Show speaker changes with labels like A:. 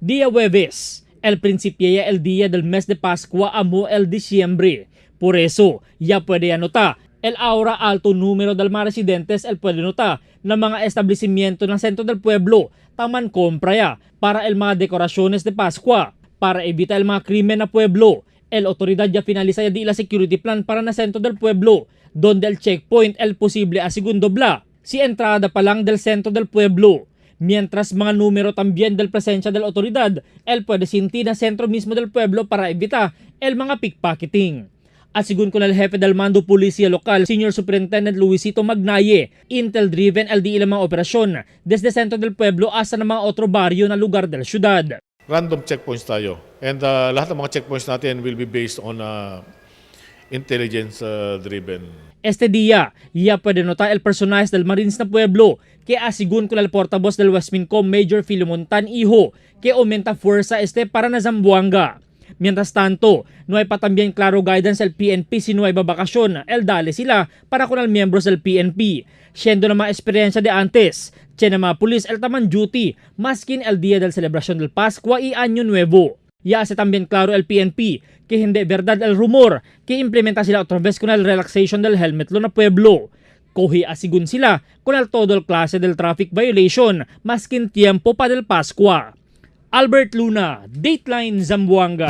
A: Día Jueves, el principiaya el día del mes de Pascua amo el diciembre. Por eso, ya puede anotar, el ahora alto número de mga residentes el puede notar ng mga establecimiento ng sentro del pueblo taman compra ya para el mga decoraciones de Pascua. Para evitar el mga krimen na pueblo, el autoridad ya finaliza ya di la security plan para na sentro del pueblo, donde el checkpoint el posible a segundo bla, si entrada pa lang del centro del pueblo. Mientras mga número también del presencia de la autoridad, el puede sentir na sentro mismo del pueblo para evitar el mga pickpocketing. At según con el jefe del mando policía local, Senior Superintendent Luisito Magnaye, intel-driven el di ilang mga operasyon desde centro del pueblo hasta ng mga otro barrio na lugar del syudad.
B: Random checkpoints tayo. And lahat ng mga checkpoints natin will be based on intelligence-driven.
A: Este día, ya puede notar el personaje del Marines na pueblo que asigun con el portavoz del Westmincom Major Filemon Tan Hijo que aumenta fuerza para na Zamboanga. Mientras tanto, no hay pa también claro guidance el PNP si no hay babakasyon, el dale sila para con el miembros del PNP. Siendo na mga eksperyensya de antes, tiyan na mga pulis el taman duty, maskin el día del celebración del Pascua y Año Nuevo. Ya hace también claro el PNP que hindi verdad el rumor que implementa sila otra vez con el relaxation del helmet law na pueblo. Kohi asigun sila con el todo el klase del traffic violation maskin tiempo pa del Pascua. Albert Luna, Dateline Zamboanga.